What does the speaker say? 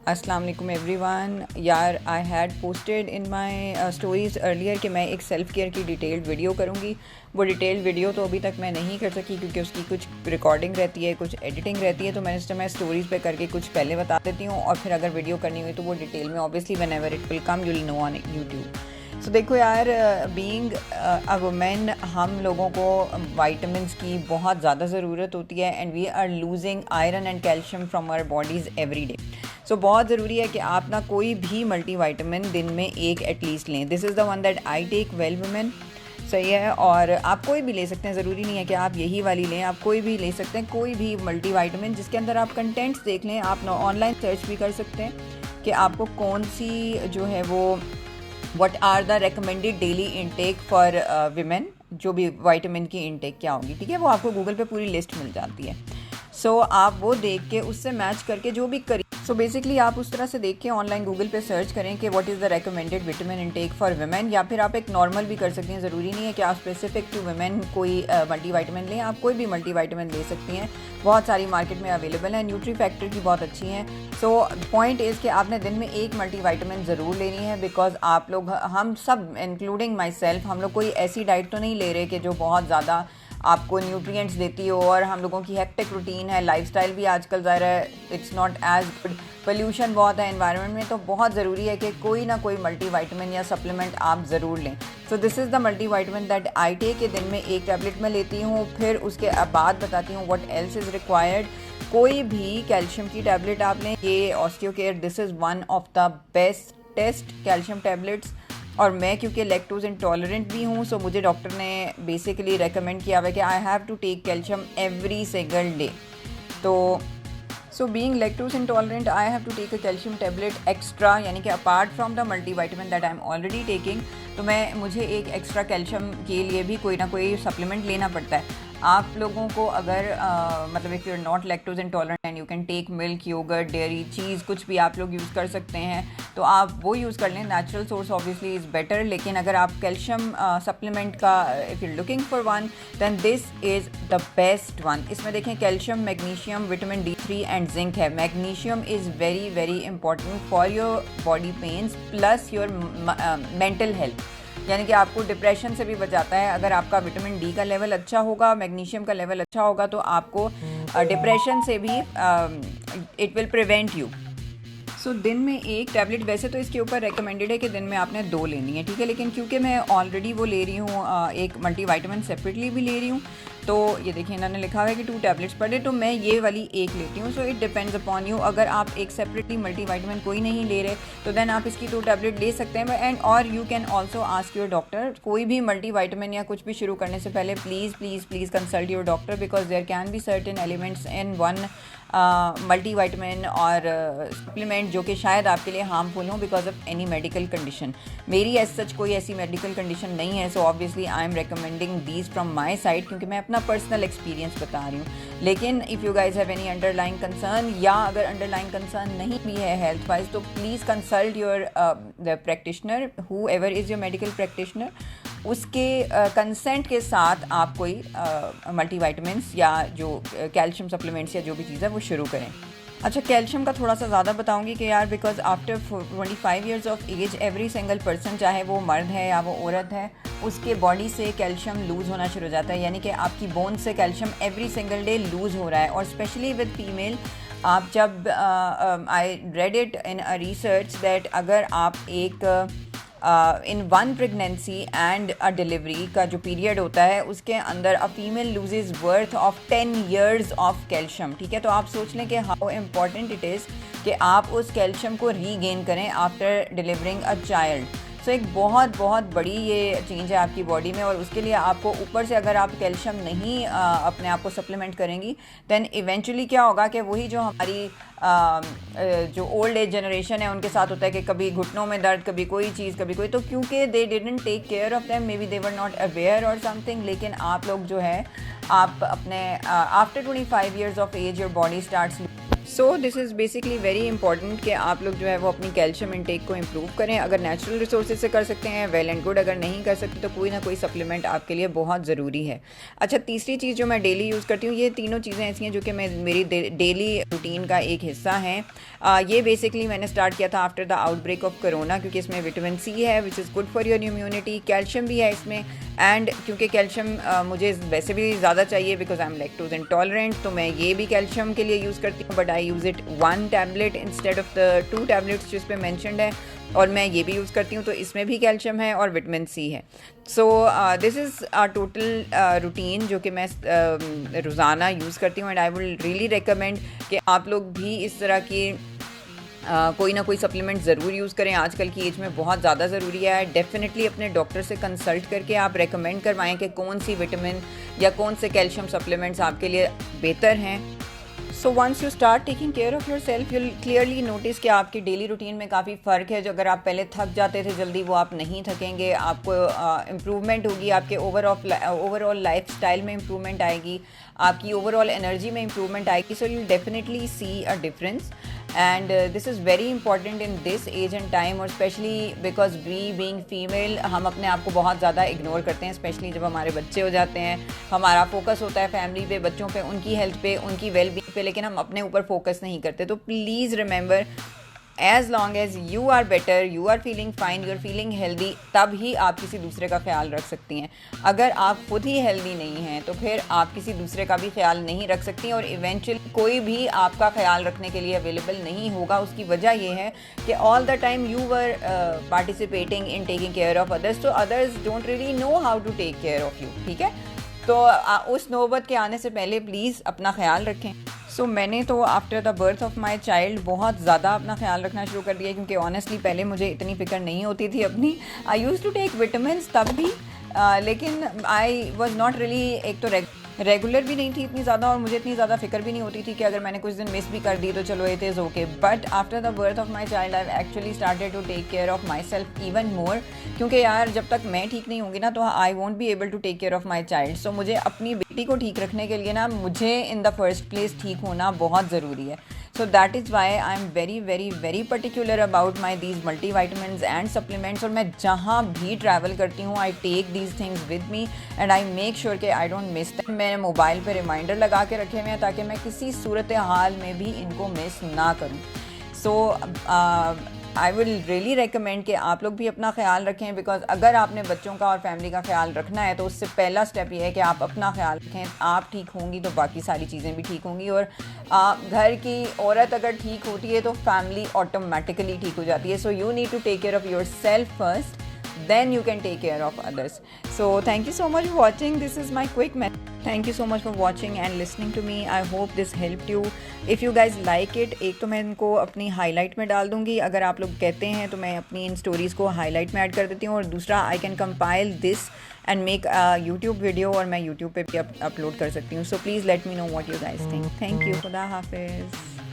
अस्सलाम वालेकुम एवरीवन। यार I had posted in my stories earlier कि मैं एक सेल्फ़ केयर की डिटेल्ड वीडियो करूँगी। वो डिटेल्ड वीडियो तो अभी तक मैं नहीं कर सकी क्योंकि उसकी कुछ रिकॉर्डिंग रहती है, कुछ एडिटिंग रहती है, तो मैंने सोचा मैं स्टोरीज़ पे करके कुछ पहले बता देती हूँ और फिर अगर वीडियो करनी हुई तो वो डिटेल में obviously whenever it will come you will know on YouTube. So देखो यार, बीइंग अ वुमेन हम लोगों को वाइटामिन्स की बहुत ज़्यादा ज़रूरत होती है and we are losing iron and calcium from our bodies every day. So बहुत ज़रूरी है कि आप ना कोई भी मल्टी वाइटामिन दिन में एक एटलीस्ट लें। This is the one that I take well women. सही है, और आप कोई भी ले सकते हैं, ज़रूरी नहीं है कि आप यही वाली लें, आप कोई भी ले सकते हैं, कोई भी मल्टी वाइटामिन जिसके अंदर आप कंटेंट्स देख लें। आप ऑनलाइन सर्च भी कर सकते हैं कि आपको कौन सी जो है वो what are the recommended daily intake for women, जो भी वाइटामिन की इनटेक क्या होगी, ठीक है, वो आपको गूगल पे पूरी लिस्ट मिल जाती है। सो आप वो देख के उससे मैच करके जो भी करिए। सो बेसिकली आप उस तरह से देख के ऑनलाइन गूगल पे सर्च करें कि what is the recommended vitamin intake for women, या फिर आप एक नॉर्मल भी कर सकती हैं। ज़रूरी नहीं है कि आप स्पेसिफिक टू वुमेन कोई मल्टी वाइटामिन लें, आप कोई भी मल्टी वाइटामिन ले सकती हैं। बहुत सारी मार्केट में अवेलेबल है, न्यूट्री फैक्टर की बहुत अच्छी हैं। सो पॉइंट इज़ कि आपने दिन में एक मल्टी वाइटामिन ज़रूर लेनी है, बिकॉज आप लोग, हम सब इंक्लूडिंग माई सेल्फ, हम लोग कोई ऐसी डाइट तो नहीं ले रहे कि जो बहुत ज़्यादा आपको न्यूट्रिएंट्स देती हो। और हम लोगों की हेक्टिक रूटीन है, लाइफस्टाइल भी आजकल ज़ाहिर है it's not as good, pollution बहुत है एनवायरनमेंट में, तो बहुत ज़रूरी है कि कोई ना कोई मल्टी वाइटामिन या सप्लीमेंट आप ज़रूर लें। So this is the multi vitamin that I take, के दिन में एक टैबलेट में लेती हूँ, फिर उसके बाद बताती हूँ व्हाट एल्स इज़ रिक्वायर्ड। कोई भी कैल्शियम की टैबलेट आप लें, ये Osteocare, this is one of the best calcium tablets. और मैं क्योंकि लैक्टोज इंटॉलरेंट भी हूँ, सो मुझे डॉक्टर ने बेसिकली रेकमेंड किया हुआ है कि I have to take calcium every single day. तो so being lactose intolerant I have to take a calcium tablet extra, यानी कि apart from the multi vitamin that I am already taking, तो मुझे एक एक्स्ट्रा कैल्शियम के लिए भी कोई ना कोई सप्लीमेंट लेना पड़ता है। आप लोगों को अगर मतलब if you are not lactose intolerant and you can take milk, yogurt, dairy, cheese, कुछ भी आप लोग यूज़ कर सकते हैं, तो आप वो यूज़ कर लें। Natural source obviously is better, लेकिन अगर आप कैल्शियम सप्लीमेंट का if you looking for one then this is the best one. इसमें देखें calcium, magnesium, vitamin D3 and zinc है। Magnesium is very very important for your body pains plus your mental health, यानी कि आपको depression से भी बचाता है। अगर आपका विटामिन डी का लेवल अच्छा होगा, मैग्नीशियम का लेवल अच्छा होगा, तो आपको डिप्रेशन से भी इट विल प्रिवेंट यू। सो दिन में एक टैबलेट, वैसे तो इसके ऊपर रेकमेंडेड है कि दिन में आपने 2 लेनी है, ठीक है, लेकिन क्योंकि मैं ऑलरेडी वो ले रही हूँ, एक मल्टी वाइटामिन सेपरेटली भी ले रही हूँ, तो ये देखिए इन्होंने लिखा हुआ है कि 2 टैबलेट्स पर डे, तो मैं ये वाली एक लेती हूँ। So it depends upon you. अगर आप एक सेपरेटली मल्टी वाइटामिन कोई नहीं ले रहे तो देन आप इसकी 2 टैबलेट ले सकते हैं। एंड और you can also ask your doctor, कोई भी मल्टी वाइटामिन या कुछ भी शुरू करने से पहले please please please consult your doctor, because there can be certain elements in one multi vitamin और सप्लीमेंट जो कि शायद आपके लिए हार्मफुल हों because of any medical condition. मेरी एज सच कोई ऐसी मेडिकल कंडीशन नहीं है, so obviously I am recommending these from my side, क्योंकि मैं अपना पर्सनल एक्सपीरियंस बता रही हूँ। लेकिन if you guys have any underlying concern, या अगर अंडरलाइंग कंसर्न नहीं भी है हेल्थ वाइज, तो please consult your the practitioner, who ever is your medical practitioner. उसके कंसेंट के साथ आप कोई मल्टी वाइटामिन्स या जो कैल्शियम सप्लीमेंट्स या जो भी चीज़ है वो शुरू करें। अच्छा, कैल्शियम का थोड़ा सा ज़्यादा बताऊंगी कि यार because after 25 years of age every single person, चाहे वो मर्द है या वो औरत है, उसके बॉडी से कैल्शियम लूज़ होना शुरू हो जाता है, यानी कि आपकी बोन से calcium every single day lose हो रहा है। और स्पेशली विद फीमेल, आप जब I read it in a research that अगर आप एक in one pregnancy and a delivery का जो पीरियड होता है उसके अंदर a female loses worth of 10 years of calcium, ठीक है। तो आप सोच लें कि हाउ इम्पॉर्टेंट इट इज़ कि आप उस कैल्शियम को रीगेन करें आफ्टर डिलीवरिंग अ चाइल्ड। सो एक बहुत बहुत बड़ी ये चेंज है आपकी बॉडी में, और उसके लिए आपको ऊपर से अगर आप कैल्शियम नहीं अपने आप को सप्लीमेंट करेंगी, दैन इवेंचुअली क्या होगा कि वही जो हमारी जो ओल्ड एज जनरेशन है उनके साथ होता है कि कभी घुटनों में दर्द, कभी कोई चीज़, कभी कोई, तो क्योंकि they didn't take care of them, may be they were not aware और समथिंग। लेकिन आप लोग जो है, आप अपने after 25 years of age your body starts. So this is basically very important कि आप लोग जो है वो अपनी कैल्शियम इंटेक को इम्प्रूव करें। अगर नेचुरल रिसोर्सेज से कर सकते हैं वेल एंड गुड, अगर नहीं कर सकते तो कोई ना कोई सप्लीमेंट आपके लिए बहुत ज़रूरी है। अच्छा, तीसरी चीज़ जो मैं डेली यूज़ करती हूँ, ये तीनों चीज़ें ऐसी हैं जो कि मेरी डेली रूटीन का एक हिस्सा हैं। ये बेसिकली मैंने स्टार्ट किया था after the outbreak of corona, क्योंकि इसमें विटामिन सी है which is good for your immunity, calcium भी है इसमें, एंड क्योंकि कैल्शियम मुझे वैसे भी ज़्यादा चाहिए because I am lactose intolerant, तो मैं ये भी कैल्शियम के लिए यूज़ करती हूँ, but I use it 1 tablet instead of the 2 tablets जिस पे मैंशनड है, और मैं ये भी यूज़ करती हूँ, तो इसमें भी कैल्शियम है और विटामिन सी है। So this is a total routine जो कि मैं रोज़ाना यूज़ करती हूँ, and I will really recommend कि आप लोग भी इस तरह की कोई ना कोई सप्लीमेंट ज़रूर यूज़ करें। आजकल की एज में बहुत ज़्यादा ज़रूरी है। डेफिनेटली अपने डॉक्टर से कंसल्ट करके आप रेकमेंड करवाएं कि कौन सी विटामिन या कौन से कैल्शियम सप्लीमेंट्स आपके लिए बेहतर हैं। So once you start taking care of yourself, you'll clearly notice कि आपकी डेली रूटीन में काफ़ी फ़र्क है। जो अगर आप पहले थक जाते थे जल्दी, वो आप नहीं थकेंगे, आपको इम्प्रूवमेंट होगी, आपके ओवरऑल लाइफ स्टाइल में इम्प्रूवमेंट आएगी, आपकी ओवरऑल एनर्जी में इम्प्रूवमेंट आएगी। So you definitely see a difference, and this is very important in this age and time, और especially because we being female हम अपने आप को बहुत ज़्यादा इग्नोर करते हैं, स्पेशली जब हमारे बच्चे हो जाते हैं। हमारा फोकस होता है फैमिली पे, बच्चों पे, उनकी हेल्थ पे, उनकी वेलबींग पे, लेकिन हम अपने ऊपर फोकस नहीं करते। तो please remember, as long as you are better, you are feeling fine, you are feeling healthy, तब ही आप किसी दूसरे का ख्याल रख सकती हैं। अगर आप खुद ही हेल्दी नहीं हैं तो फिर आप किसी दूसरे का भी ख्याल नहीं रख सकती, और इवेंचुअली कोई भी आपका ख्याल रखने के लिए अवेलेबल नहीं होगा। उसकी वजह यह है कि all the time you were participating in taking care of others, तो others don't really know how to take care of you. ठीक है, तो उस नौबत के आने से पहले प्लीज़ अपना ख्याल रखें। सो मैंने तो after the birth of my child बहुत ज़्यादा अपना ख्याल रखना शुरू कर दिया, क्योंकि ऑनेस्टली पहले मुझे इतनी फ़िक्र नहीं होती थी अपनी। आई यूज़ टू टेक विटामिन तब भी, लेकिन आई वॉज नॉट रियली, एक तो रेगुलर भी नहीं थी इतनी ज़्यादा, और मुझे इतनी ज़्यादा फिक्र भी नहीं होती थी कि अगर मैंने कुछ दिन मिस भी कर दी तो चलो it is okay. But after the birth of my child I actually started to take care of myself even more, क्योंकि यार जब तक मैं ठीक नहीं होंगी ना तो I won't be able to take care of my child. So मुझे अपनी बेटी को ठीक रखने के लिए ना, मुझे इन द फर्स्ट प्लेस ठीक होना बहुत ज़रूरी है। So that is why I am very particular about my these multivitamins and supplements, और मैं जहाँ भी ट्रैवल करती हूँ I take these things with me and I make sure कि I don't miss them। मैं मोबाइल पे रिमाइंडर लगा के रखे हुए हैं ताकि मैं किसी सूरत हाल में भी इनको मिस ना करूँ। सो आई विल रियली रिकमेंड कि आप लोग भी अपना ख्याल रखें, बिकॉज अगर आपने बच्चों का और फैमिली का ख्याल रखना है तो उससे पहला स्टेप ये है कि आप अपना ख्याल रखें। आप ठीक होंगी तो बाकी सारी चीज़ें भी ठीक होंगी, और घर की औरत अगर ठीक होती है तो फैमिली ऑटोमेटिकली ठीक हो जाती है। So you need to take care of yourself first, then you can take care of others. So thank you so much for watching. This is my quick message. Thank you so much for watching and listening to me. I hope this helped you. If you guys like it, एक तो मैं इनको अपनी highlight में डाल दूँगी, अगर आप लोग कहते हैं तो मैं अपनी इन स्टोरीज़ को हाईलाइट में ऐड कर देती हूँ, और दूसरा I can compile this and make YouTube video, और मैं यूट्यूब पे भी अपलोड कर सकती हूँ। So please let me know what you guys think. Thank you, खुदा हाफिज़।